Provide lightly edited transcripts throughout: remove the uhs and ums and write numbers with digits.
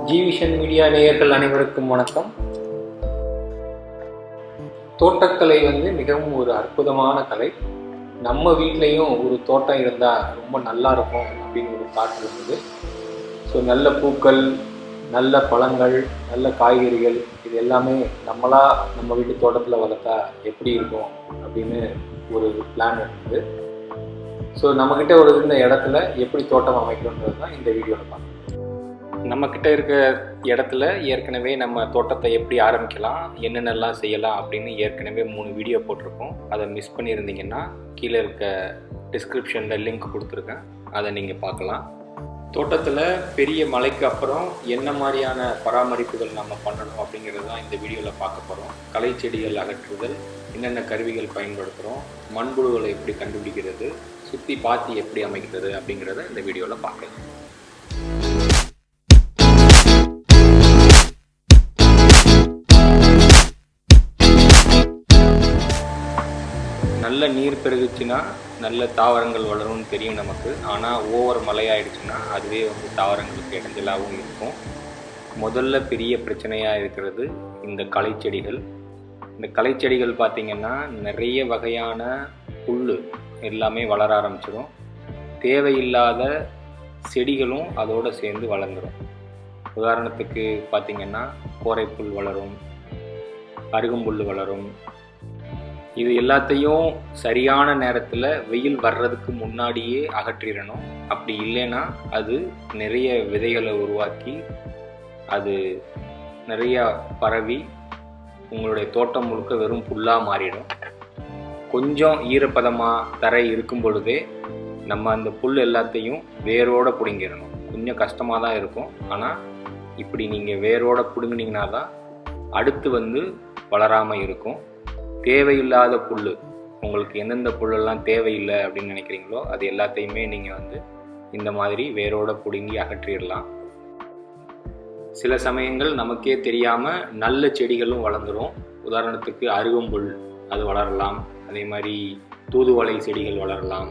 GVisionMedia நேயர்கள் அனைவருக்கும் வணக்கம். தோட்டக்கலை மிகவும் ஒரு அற்புதமான கலை. நம்ம வீட்லேயும் ஒரு தோட்டம் இருந்தால் ரொம்ப நல்லா இருக்கும் அப்படின்னு ஒரு தாட் இருந்தது. ஸோ நல்ல பூக்கள், நல்ல பழங்கள், நல்ல காய்கறிகள் இது எல்லாமே நம்ம வீட்டு தோட்டத்தில் வளர்த்தா எப்படி இருக்கும் அப்படின்னு ஒரு பிளான் இருந்தது. ஸோ நம்மக்கிட்ட ஒரு இந்த இடத்துல எப்படி தோட்டம் அமைக்கணுன்றது தான் இந்த வீடியோவில் பார்க்கணும். நம்மக்கிட்ட இருக்க இடத்துல ஏற்கனவே நம்ம தோட்டத்தை எப்படி ஆரம்பிக்கலாம், என்னென்னலாம் செய்யலாம் அப்படின்னு ஏற்கனவே 3 வீடியோ போட்டிருக்கோம். அதை மிஸ் பண்ணியிருந்தீங்கன்னா கீழே இருக்க டிஸ்கிரிப்ஷனில் லிங்க் கொடுத்துருக்கேன், அதை நீங்கள் பார்க்கலாம். தோட்டத்தில் பெரிய மழைக்கு அப்புறம் என்ன மாதிரியான பராமரிப்புகள் நம்ம பண்ணணும் அப்படிங்கிறது தான் இந்த வீடியோவில் பார்க்க போகிறோம். களை செடிகள் அகற்றுதல், என்னென்ன கருவிகள் பயன்படுத்துகிறோம், மண்புழுகளை எப்படி கண்டுபிடிக்கிறது, சுற்றி பாத்தி எப்படி அமைக்கிறது அப்படிங்கிறத இந்த வீடியோவில் பார்க்கலாம். நல்ல நீர் பெருகுச்சுன்னா நல்ல தாவரங்கள் வளரும்னு தெரியும் நமக்கு. ஆனால் ஓவர் மழையாயிடுச்சுன்னா அதுவே தாவரங்களுக்கு இடைஞ்சலாகவும் இருக்கும். முதல்ல பெரிய பிரச்சனையாக இருக்கிறது இந்த களைச்செடிகள். இந்த களைச்செடிகள் பார்த்திங்கன்னா நிறைய வகையான புல் எல்லாமே வளர ஆரம்பிச்சிடும். தேவையில்லாத செடிகளும் அதோடு சேர்ந்து வளர்ந்துடும். உதாரணத்துக்கு பார்த்திங்கன்னா கோரைப்புல் வளரும், அருகம்புல் வளரும். இது எல்லாத்தையும் சரியான நேரத்தில் வெயில் வர்றதுக்கு முன்னாடியே அகற்றிடணும். அப்படி இல்லைன்னா அது நிறைய விதைகளை உருவாக்கி அது நிறையா பரவி உங்களுடைய தோட்டம் முழுக்க வெறும் புல்லாக மாறிடும். கொஞ்சம் ஈரப்பதமாக தரை இருக்கும் பொழுதே நம்ம அந்த புல் எல்லாத்தையும் வேரோடு பிடுங்கிடணும். கொஞ்சம் கஷ்டமாக தான் இருக்கும், ஆனால் இப்படி நீங்கள் வேரோடு பிடுங்கினீங்கன்னா தான் அடுத்து வளராமல் இருக்கும். தேவையில்லாத புல், உங்களுக்கு எந்தெந்த புல்லெல்லாம் தேவையில்லை அப்படின்னு நினைக்கிறீங்களோ அது எல்லாத்தையுமே நீங்கள் இந்த மாதிரி வேரோட பிடுங்கி அகற்றிடலாம். சில சமயங்கள் நமக்கே தெரியாமல் நல்ல செடிகளும் வளர்ந்துடும். உதாரணத்துக்கு அருகம்புல் அது வளரலாம், அதே மாதிரி தூதுவளை செடிகள் வளரலாம்.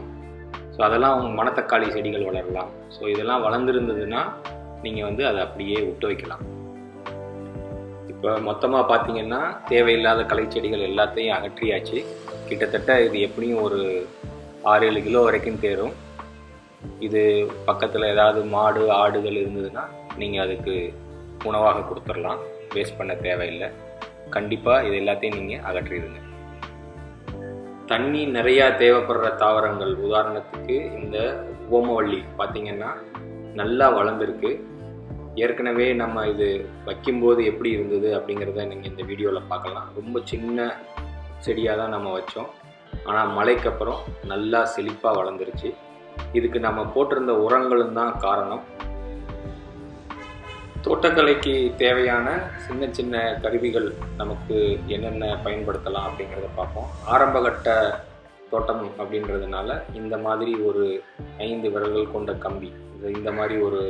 ஸோ அதெல்லாம் மணத்தக்காளி செடிகள் வளரலாம். ஸோ இதெல்லாம் வளர்ந்துருந்ததுன்னா நீங்கள் அதை அப்படியே விட்டு வைக்கலாம். இப்போ மொத்தமாக பார்த்தீங்கன்னா தேவையில்லாத களைச்செடிகள் எல்லாத்தையும் அகற்றியாச்சு. கிட்டத்தட்ட இது எப்படியும் ஒரு 6-7 கிலோ வரைக்கும் தேரும். இது பக்கத்தில் ஏதாவது மாடு ஆடுகள் இருந்ததுன்னா நீங்கள் அதுக்கு உணவாக கொடுத்துடலாம், வேஸ்ட் பண்ண தேவையில்லை. கண்டிப்பாக இது எல்லாத்தையும் நீங்கள் அகற்றிடுங்க. தண்ணி நிறையா தேவைப்படுற தாவரங்கள், உதாரணத்துக்கு இந்த ஓமவள்ளி பார்த்திங்கன்னா நல்லா வளர்ந்துருக்கு. ஏற்கனவே நம்ம இது வைக்கும்போது எப்படி இருந்தது அப்படிங்கிறத நீங்கள் இந்த வீடியோவில் பார்க்கலாம். ரொம்ப சின்ன செடியாக தான் நம்ம வச்சோம், ஆனால் மழைக்கு அப்புறம் நல்லா செழிப்பாக வளர்ந்துருச்சு. இதுக்கு நம்ம போட்டிருந்த உரங்களும் தான் காரணம். தோட்டக்கலைக்கு தேவையான சின்ன சின்ன கருவிகள் நமக்கு என்னென்ன பயன்படுத்தலாம் அப்படிங்கிறத பார்ப்போம். ஆரம்பகட்ட தோட்டம் அப்படின்றதுனால இந்த மாதிரி ஒரு 5 விரல்கள் கொண்ட கம்பி, இந்த மாதிரி ஒரு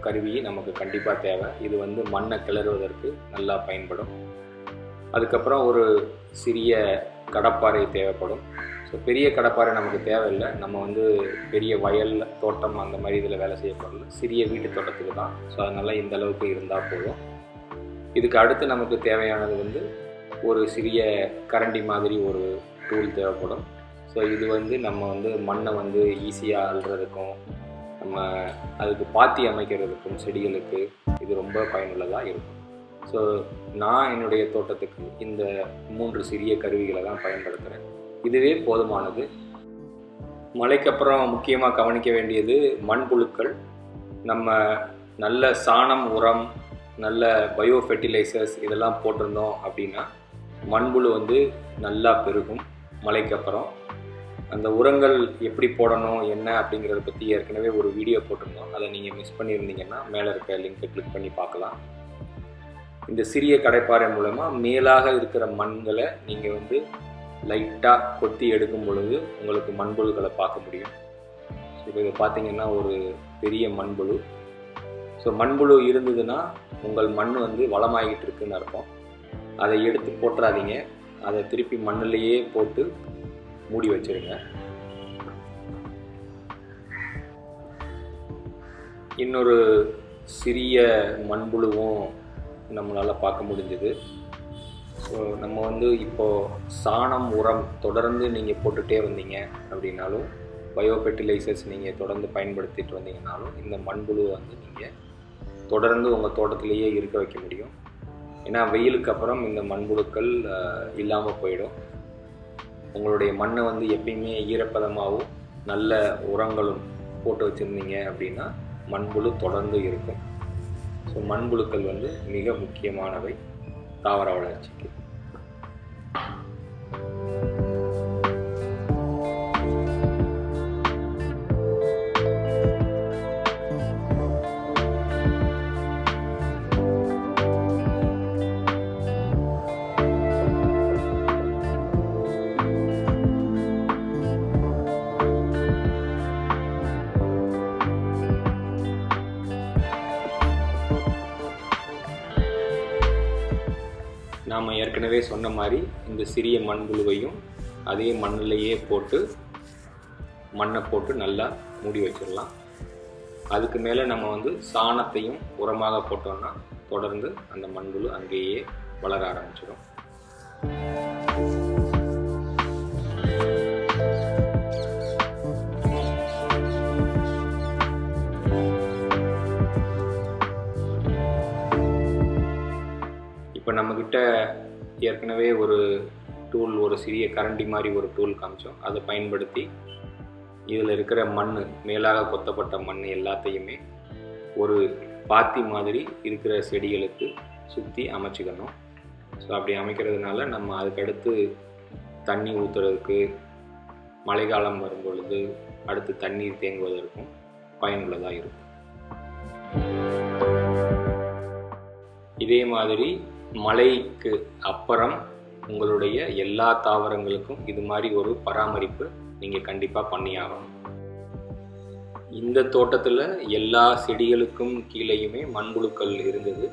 கருவி நமக்கு கண்டிப்பாக தேவை. இது மண்ணை கிளறுவதற்கு நல்லா பயன்படும். அதுக்கப்புறம் ஒரு சிறிய கடப்பாறை தேவைப்படும். ஸோ பெரிய கடப்பாறை நமக்கு தேவையில்லை. நம்ம பெரிய வயல் தோட்டம் அந்த மாதிரி இதில் வேலை செய்யப்படல, சிறிய வீட்டு தோட்டத்துக்கு தான். ஸோ அதனால் இந்த அளவுக்கு இருந்தால் போதும். இதுக்கு அடுத்து நமக்கு தேவையானது ஒரு சிறிய கரண்டி மாதிரி ஒரு டூல் தேவைப்படும். ஸோ இது நம்ம மண்ணை ஈஸியாக அள்ளுறதுக்கும் நம்ம அதுக்கு பாத்தி அமைக்கிறதுக்கும் செடிகளுக்கு இது ரொம்ப பயனுள்ளதாக இருக்கும். ஸோ நான் என்னுடைய தோட்டத்துக்கு இந்த 3 சிறிய கருவிகளை தான் பயன்படுத்துகிறேன். இதுவே போதுமானது. மழைக்கப்புறம் முக்கியமாக கவனிக்க வேண்டியது மண்புழுக்கள். நம்ம நல்ல சாணம், உரம், நல்ல பயோ ஃபெர்டிலைசர்ஸ் இதெல்லாம் போட்டிருந்தோம் அப்படின்னா மண்புழு நல்லா பெருகும். மழைக்கப்புறம் அந்த உரங்கள் எப்படி போடணும் என்ன அப்படிங்கிறத பற்றி ஏற்கனவே ஒரு வீடியோ போட்டிருந்தோம். அதை நீங்கள் மிஸ் பண்ணியிருந்தீங்கன்னா மேலே இருக்க லிங்கை கிளிக் பண்ணி பார்க்கலாம். இந்த சிறிய கடைப்பாறை மூலமாக மேலாக இருக்கிற மண்களை நீங்கள் லைட்டாக கொத்தி எடுக்கும் பொழுது உங்களுக்கு மண்புழுக்களை பார்க்க முடியும். ஸோ இப்போ இதை பார்த்தீங்கன்னா ஒரு பெரிய மண்புழு. ஸோ மண்புழு இருந்ததுன்னா உங்கள் மண் வளமாகிட்டு இருக்குன்னு அர்த்தம். அதை எடுத்து போட்டுறாதீங்க, அதை திருப்பி மண்ணிலேயே போட்டு மூடி வச்சிருங்க. இன்னொரு சிறிய மண்புழுவும் நம்மளால் பார்க்க முடிஞ்சுது. ஸோ நம்ம வந்து இப்போது சாணம், உரம் தொடர்ந்து நீங்கள் போட்டுகிட்டே வந்தீங்க அப்படின்னாலும், பயோ ஃபெர்டிலைசர்ஸ் நீங்கள் தொடர்ந்து பயன்படுத்திட்டு வந்தீங்கன்னாலும் இந்த மண்புழு வந்து நீங்கள் தொடர்ந்து உங்கள் தோட்டத்திலேயே இருக்க வைக்க முடியும். ஏன்னா வெயிலுக்கு அப்புறம் இந்த மண்புழுக்கள் இல்லாமல் போயிடும். உங்களுடைய மண்ணை வந்து எப்பயுமே ஈரப்பதமாகவும் நல்ல உரங்களும் போட்டு வச்சுருந்தீங்க அப்படின்னா மண்புழு தொடர்ந்து இருக்கும். ஸோ மண்புழுக்கள் வந்து மிக முக்கியமானவை தாவர வளர்ச்சிக்கு. நாம் ஏற்கனவே சொன்ன மாதிரி இந்த சிறிய மண்புழுவையும் அதே மண்ணிலேயே மண்ணை போட்டு நல்லா மூடி வச்சிடலாம். அதுக்கு மேலே நம்ம வந்து சாணத்தையும் உரமாக போட்டோம்னா தொடர்ந்து அந்த மண்புழு அங்கேயே வளர ஆரம்பிச்சிடும். இப்போ நம்மக்கிட்ட ஏற்கனவே ஒரு டூல், ஒரு சிறிய கரண்டி மாதிரி ஒரு டூல் காமிச்சோம். அதை பயன்படுத்தி இதில் இருக்கிற மண், மேலாக கொத்தப்பட்ட மண் எல்லாத்தையுமே ஒரு பாத்தி மாதிரி இருக்கிற செடிகளுக்கு சுற்றி அமைச்சிக்கணும். ஸோ அப்படி அமைக்கிறதுனால நம்ம அதுக்கடுத்து தண்ணி ஊற்றுறதுக்கு, மழைக்காலம் வரும் பொழுது அடுத்து தண்ணீர் தேங்குவதற்கும் பயனுள்ளதாக இருக்கும். இதே மாதிரி மழைக்கு அப்புறம் உங்களுடைய எல்லா தாவரங்களுக்கும் இது மாதிரி ஒரு பராமரிப்பு நீங்கள் கண்டிப்பாக பண்ணியாகணும். இந்த தோட்டத்தில் எல்லா செடிகளுக்கும் கீழேயுமே மண்புழுக்கள் இருந்தது.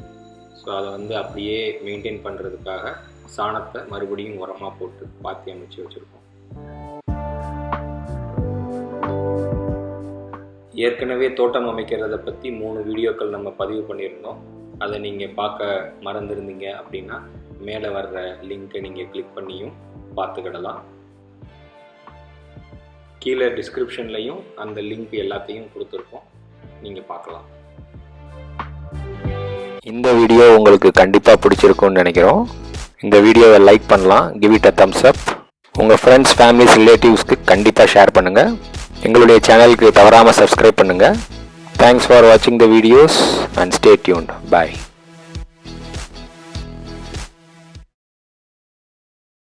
ஸோ அதை வந்து அப்படியே மெயின்டைன் பண்ணுறதுக்காக சாணத்தை மறுபடியும் உரமாக போட்டு பாத்தி அமைச்சு வச்சுருக்கோம். ஏற்கனவே தோட்டம் அமைக்கிறத பற்றி 3 வீடியோக்கள் நம்ம பதிவு பண்ணியிருந்தோம். அதை நீங்கள் பார்க்க மறந்துருந்தீங்க அப்படின்னா மேலே வர்ற லிங்க்கை நீங்கள் கிளிக் பண்ணியும் பார்த்துக்கிடலாம். கீழே டிஸ்கிரிப்ஷன்லையும் அந்த லிங்க் எல்லாத்தையும் கொடுத்துருக்கோம், நீங்கள் பார்க்கலாம். இந்த வீடியோ உங்களுக்கு கண்டிப்பாக பிடிச்சிருக்கும்னு நினைக்கிறோம். இந்த வீடியோவை லைக் பண்ணலாம், கிவ் இட் அ தம்ஸ் அப். உங்கள் ஃப்ரெண்ட்ஸ், ஃபேமிலிஸ், ரிலேட்டிவ்ஸ்க்கு கண்டிப்பாக ஷேர் பண்ணுங்கள். எங்களுடைய சேனலுக்கு தவறாமல் சப்ஸ்கிரைப் பண்ணுங்கள். Thanks for watching the videos and stay tuned. Bye.